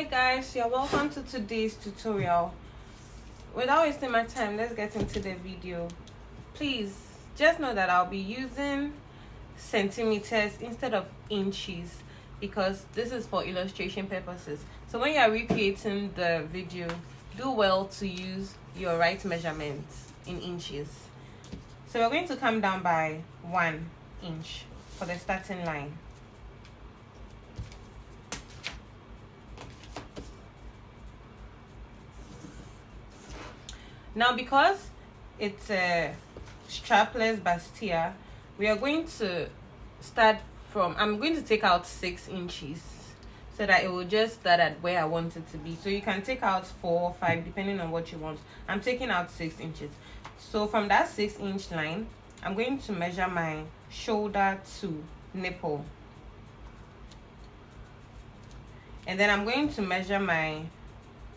Hi guys, you're welcome to today's tutorial. Without wasting my time, let's get into the video. Please just know that I'll be using centimeters instead of inches because this is for illustration purposes. So when you're recreating the video, do well to use your right measurements in inches. So we're going to come down by 1 inch for the starting line. Now, because it's a strapless bustier, we are going to start from, I'm going to take out 6 inches so that it will just start at where I want it to be. So you can take out 4 or 5 depending on what you want. I'm taking out 6 inches. So from that 6-inch line, I'm going to measure my shoulder to nipple. And then I'm going to measure my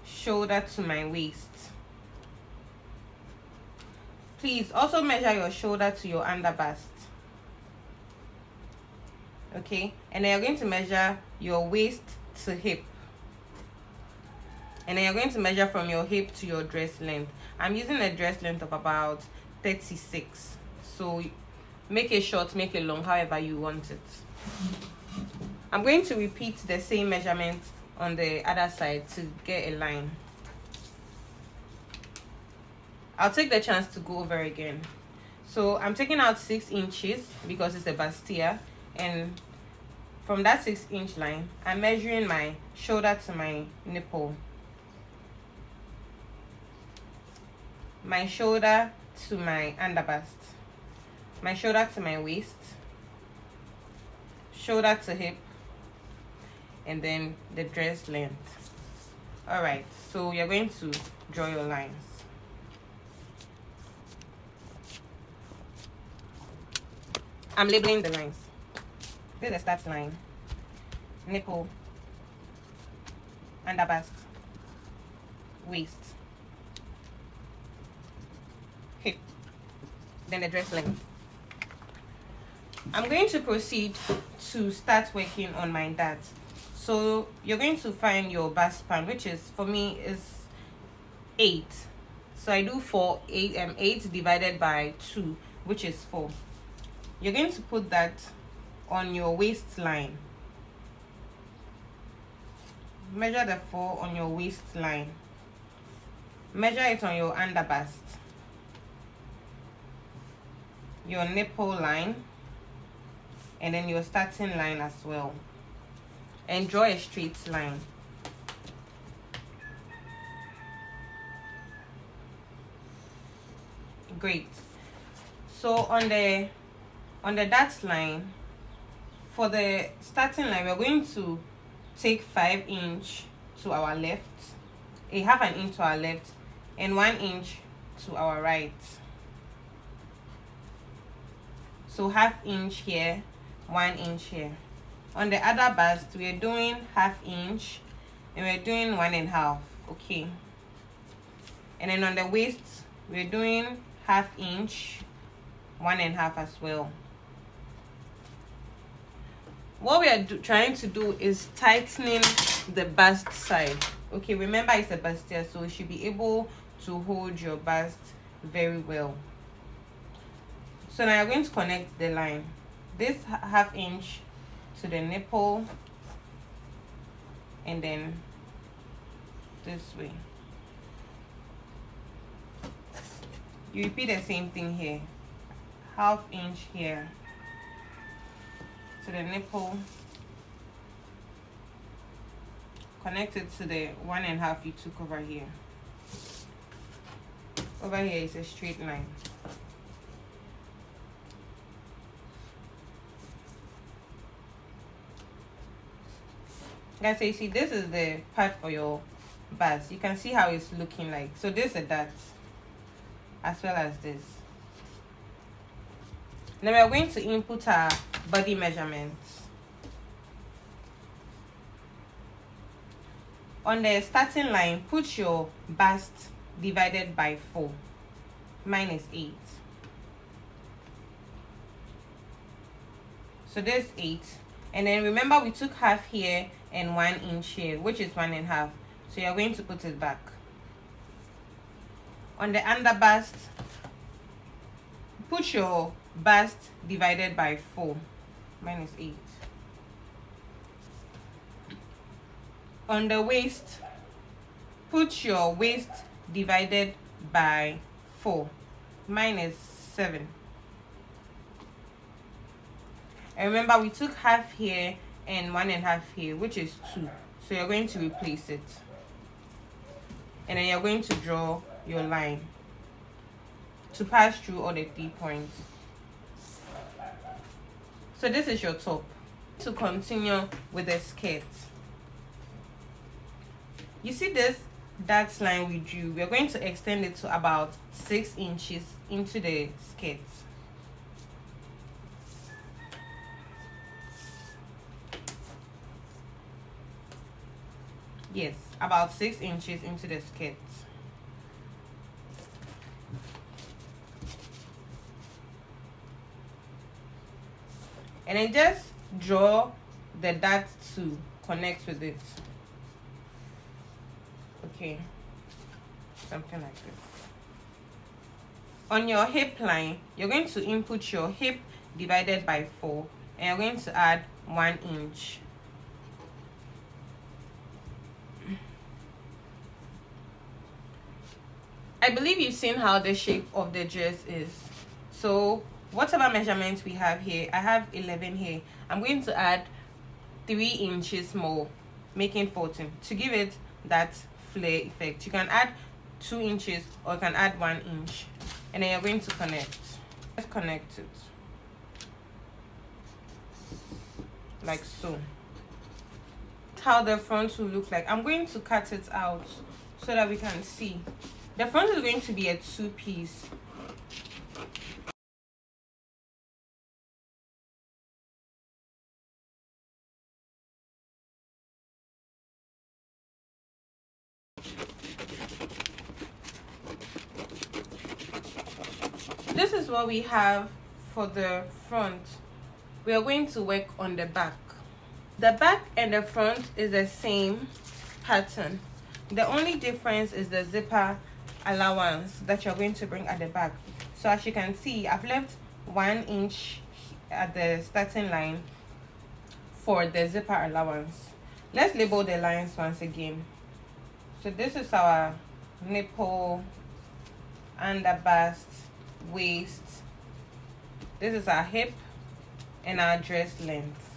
shoulder to my waist. Please also measure your shoulder to your underbust. Okay, and then you're going to measure your waist to hip. And then you're going to measure from your hip to your dress length. I'm using a dress length of about 36. So make it short, make it long, however you want it. I'm going to repeat the same measurement on the other side to get a line. I'll take the chance to go over again. So I'm taking out 6 inches because it's a bustier, and from that 6-inch line, I'm measuring my shoulder to my nipple, my shoulder to my underbust, my shoulder to my waist, shoulder to hip, and then the dress length. Alright, so you're going to draw your lines. I'm labeling the lines. This is the start line, nipple, underbust, waist, hip, then the dress length. I'm going to proceed to start working on my darts. So you're going to find your bust span, which is, for me, is 8. So I do 8 divided by 2, which is 4. You're going to put that on your waistline. Measure the 4 on your waistline. Measure it on your underbust, your nipple line, and then your starting line as well. And draw a straight line. Great. So on the dart line, for the starting line, we're going to take 5 inch to our left, a half an inch to our left, and 1 inch to our right. So half inch here, 1 inch here. On the other bust, we're doing half inch and we're doing 1.5. Okay. And then on the waist, we're doing half inch, 1.5 as well. What we are trying to do is tightening the bust side. Okay, remember it's a bustier, so you should be able to hold your bust very well. So now you're going to connect the line. This half inch to the nipple, and then this way. You repeat the same thing here. Half inch here to the nipple, connect it to the 1.5 you took over here. Over here is a straight line. Guys, so you see, this is the part for your bust. You can see how it's looking like. So this is a dart, as well as this. Now we are going to input our body measurements. On the starting line, put your bust divided by 4. Mine is 8. So there's 8. And then remember, we took half here and 1 inch here, which is 1.5. So you're going to put it back. On the under bust, put your bust divided by 4. Mine is 8. On the waist, put your waist divided by 4. Mine is 7. And remember, we took half here and 1.5 here, which is 2. So you're going to replace it. And then you're going to draw your line to pass through all the 3 points. So this is your top. To continue with the skirt, you see this dark line we drew, we're going to extend it to about 6 inches into the skirt. Yes, about 6 inches into the skirt. And then just draw the dot to connect with it. Okay, something like this. On your hip line, you're going to input your hip divided by 4, and you're going to add 1 inch. I believe you've seen how the shape of the dress is. So whatever measurements we have here, I have 11 here. I'm going to add 3 inches more, making 14, to give it that flare effect. You can add 2 inches or you can add 1 inch, and then you're going to connect. Let's connect it like so. How the front will look like. I'm going to cut it out so that we can see. The front is going to be a 2-piece. This is what we have for the front. We are going to work on the back. The back and the front is the same pattern. The only difference is the zipper allowance that you're going to bring at the back. So as you can see, I've left 1 inch at the starting line for the zipper allowance. Let's label the lines once again. So this is our nipple, under bust, waist. This is our hip and our dress length.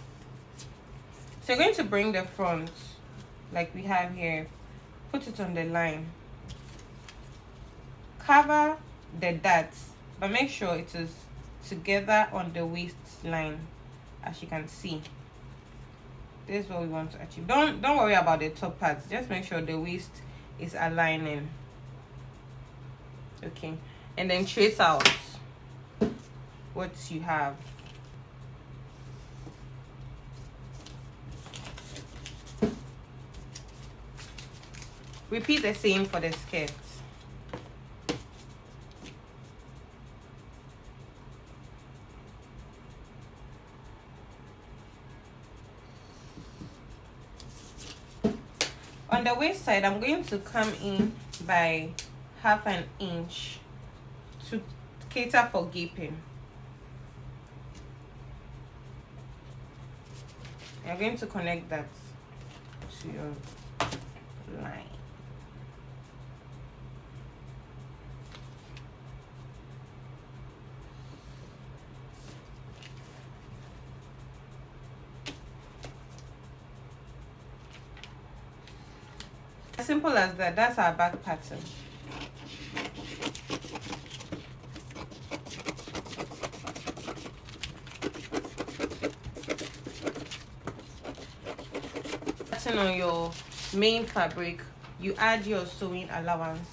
So you're going to bring the front like we have here, put it on the line, cover the dots, but make sure it is together on the waistline. As you can see, this is what we want to achieve. Don't worry about the top parts, just make sure the waist is aligning. Okay, and then trace out what you have. Repeat the same for the skirt. On the waist side, I'm going to come in by 1/2 inch to cater for gaping. You're going to connect that to your line. As simple as that. That's our back pattern. On your main fabric, you add your sewing allowance,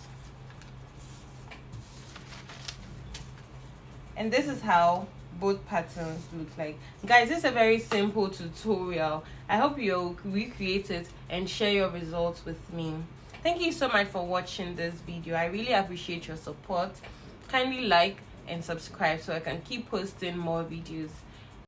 and this is how both patterns look like. Guys, this is a very simple tutorial. I hope you'll recreate it and share your results with me. Thank you so much for watching this video. I really appreciate your support. Kindly like and subscribe so I can keep posting more videos.